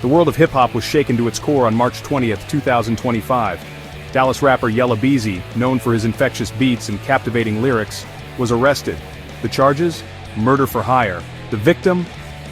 The world of hip-hop was shaken to its core on March 20th, 2025. Dallas rapper Yella Beezy, known for his infectious beats and captivating lyrics, was arrested. The charges? Murder for hire. The victim?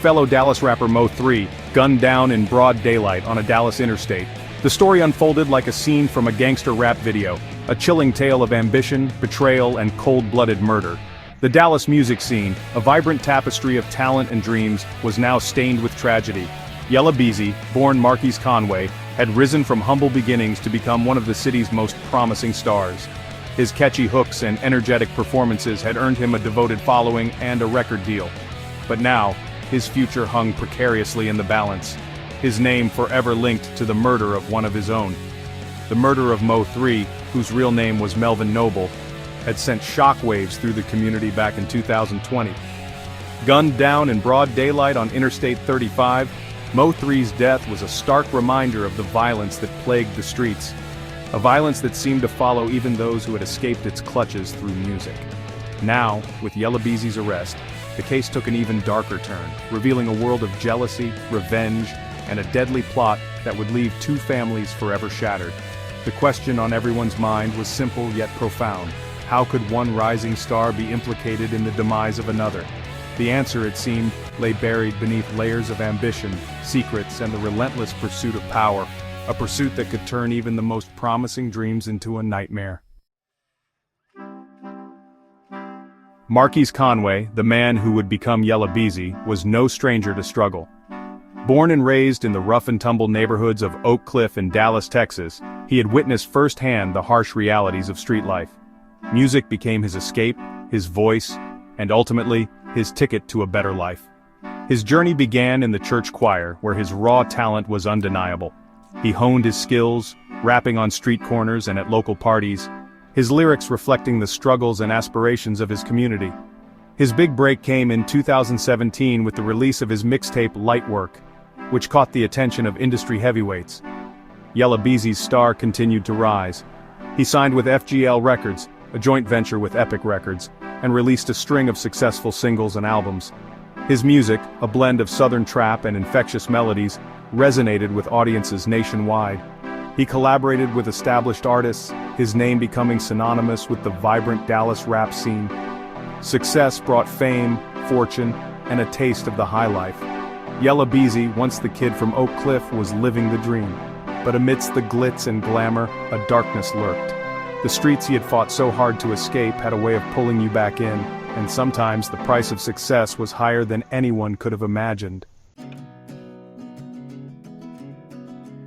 Fellow Dallas rapper Mo3, gunned down in broad daylight on a Dallas interstate. The story unfolded like a scene from a gangster rap video, a chilling tale of ambition, betrayal, and cold-blooded murder. The Dallas music scene, a vibrant tapestry of talent and dreams, was now stained with tragedy. Yella Beezy, born Marquise Conway, had risen from humble beginnings to become one of the city's most promising stars. His catchy hooks and energetic performances had earned him a devoted following and a record deal. But now, his future hung precariously in the balance, his name forever linked to the murder of one of his own. The murder of Mo3, whose real name was Melvin Noble, had sent shockwaves through the community back in 2020. Gunned down in broad daylight on Interstate 35, Mo3's death was a stark reminder of the violence that plagued the streets. A violence that seemed to follow even those who had escaped its clutches through music. Now, with Yella Beezy's arrest, the case took an even darker turn, revealing a world of jealousy, revenge, and a deadly plot that would leave two families forever shattered. The question on everyone's mind was simple yet profound. How could one rising star be implicated in the demise of another? The answer, it seemed, lay buried beneath layers of ambition, secrets, and the relentless pursuit of power, a pursuit that could turn even the most promising dreams into a nightmare. Marquise Conway, the man who would become Yella Beezy, was no stranger to struggle. Born and raised in the rough-and-tumble neighborhoods of Oak Cliff in Dallas, Texas, he had witnessed firsthand the harsh realities of street life. Music became his escape, his voice, and ultimately, his ticket to a better life. His journey began in the church choir, where his raw talent was undeniable. He honed his skills, rapping on street corners and at local parties, his lyrics reflecting the struggles and aspirations of his community. His big break came in 2017 with the release of his mixtape Lightwork, which caught the attention of industry heavyweights. Yella Beezy's star continued to rise. He signed with FGL Records, a joint venture with Epic Records, and released a string of successful singles and albums. His music, a blend of southern trap and infectious melodies, resonated with audiences nationwide. He collaborated with established artists, his name becoming synonymous with the vibrant Dallas rap scene. Success brought fame, fortune, and a taste of the high life. Yella Beezy, once the kid from Oak Cliff, was living the dream. But amidst the glitz and glamour, a darkness lurked. The streets he had fought so hard to escape had a way of pulling you back in, and sometimes the price of success was higher than anyone could have imagined.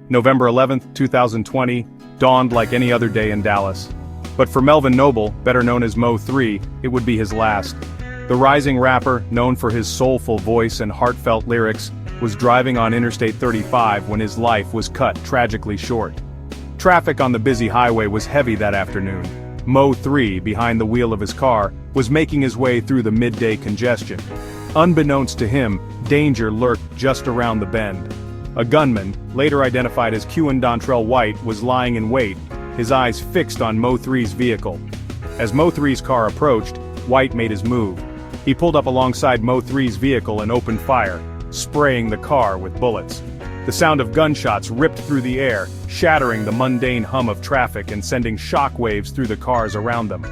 November 11, 2020, dawned like any other day in Dallas. But for Melvin Noble, better known as Mo3, it would be his last. The rising rapper, known for his soulful voice and heartfelt lyrics, was driving on Interstate 35 when his life was cut tragically short. Traffic on the busy highway was heavy that afternoon. Mo3, behind the wheel of his car, was making his way through the midday congestion. Unbeknownst to him, danger lurked just around the bend. A gunman, later identified as Kewon White, was lying in wait, his eyes fixed on Mo3's vehicle. As Mo3's car approached, White made his move. He pulled up alongside Mo3's vehicle and opened fire, spraying the car with bullets. The sound of gunshots ripped through the air, shattering the mundane hum of traffic and sending shockwaves through the cars around them.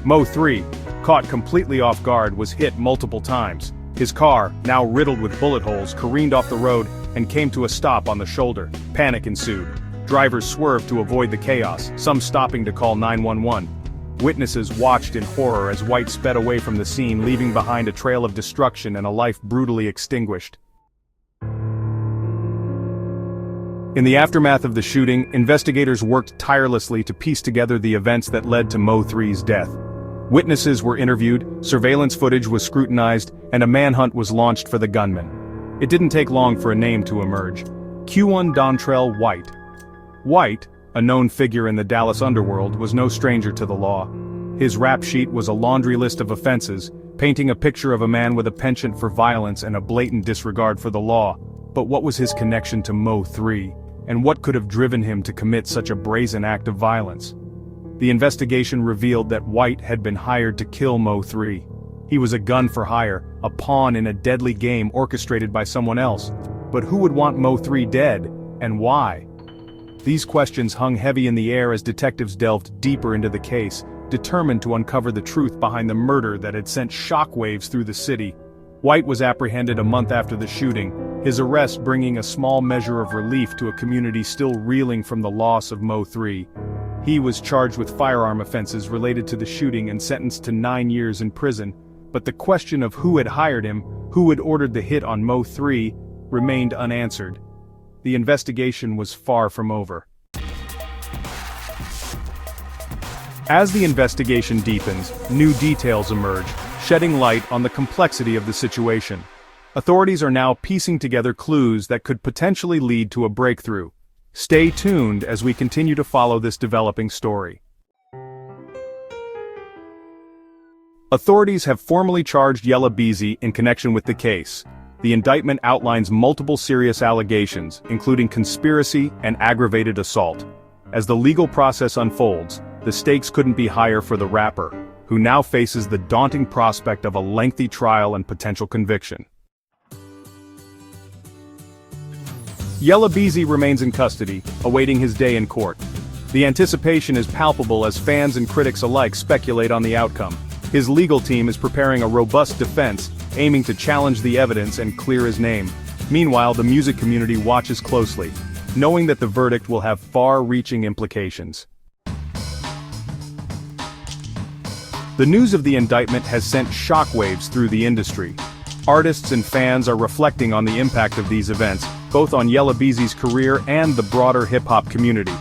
Mo3, caught completely off guard, was hit multiple times. His car, now riddled with bullet holes, careened off the road and came to a stop on the shoulder. Panic ensued. Drivers swerved to avoid the chaos, some stopping to call 911. Witnesses watched in horror as White sped away from the scene, leaving behind a trail of destruction and a life brutally extinguished. In the aftermath of the shooting, investigators worked tirelessly to piece together the events that led to Mo3's death. Witnesses were interviewed, surveillance footage was scrutinized, and a manhunt was launched for the gunman. It didn't take long for a name to emerge: Kewon White. White, a known figure in the Dallas underworld, was no stranger to the law. His rap sheet was a laundry list of offenses, painting a picture of a man with a penchant for violence and a blatant disregard for the law. But what was his connection to Mo3, and what could have driven him to commit such a brazen act of violence? The investigation revealed that White had been hired to kill Mo3. He was a gun for hire, a pawn in a deadly game orchestrated by someone else. But who would want Mo3 dead, and why? These questions hung heavy in the air as detectives delved deeper into the case, determined to uncover the truth behind the murder that had sent shockwaves through the city. White was apprehended a month after the shooting, his arrest bringing a small measure of relief to a community still reeling from the loss of Mo3. He was charged with firearm offenses related to the shooting and sentenced to 9 years in prison, but the question of who had hired him, who had ordered the hit on Mo3, remained unanswered. The investigation was far from over. As the investigation deepens, new details emerge, shedding light on the complexity of the situation. Authorities are now piecing together clues that could potentially lead to a breakthrough. Stay tuned as we continue to follow this developing story. Authorities have formally charged Yella Beezy in connection with the case. The indictment outlines multiple serious allegations, including conspiracy and aggravated assault. As the legal process unfolds, the stakes couldn't be higher for the rapper, who now faces the daunting prospect of a lengthy trial and potential conviction. Yella Beezy remains in custody, awaiting his day in court. The anticipation is palpable as fans and critics alike speculate on the outcome. His legal team is preparing a robust defense, aiming to challenge the evidence and clear his name. Meanwhile, the music community watches closely, knowing that the verdict will have far-reaching implications. The news of the indictment has sent shockwaves through the industry. Artists and fans are reflecting on the impact of these events, both on Yella Beezy's career and the broader hip-hop community.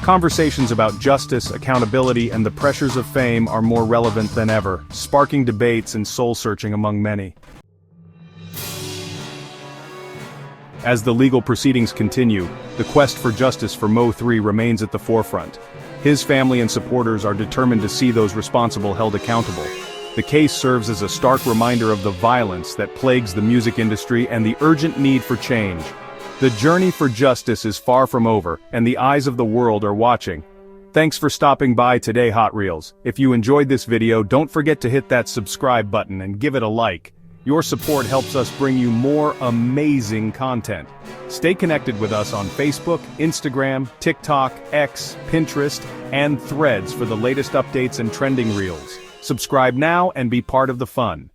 Conversations about justice, accountability, and the pressures of fame are more relevant than ever, sparking debates and soul-searching among many. As the legal proceedings continue, the quest for justice for Mo3 remains at the forefront. His family and supporters are determined to see those responsible held accountable. The case serves as a stark reminder of the violence that plagues the music industry and the urgent need for change. The journey for justice is far from over, and the eyes of the world are watching. Thanks for stopping by today, Hot Reels. If you enjoyed this video, don't forget to hit that subscribe button and give it a like. Your support helps us bring you more amazing content. Stay connected with us on Facebook, Instagram, TikTok, X, Pinterest, and Threads for the latest updates and trending reels. Subscribe now and be part of the fun.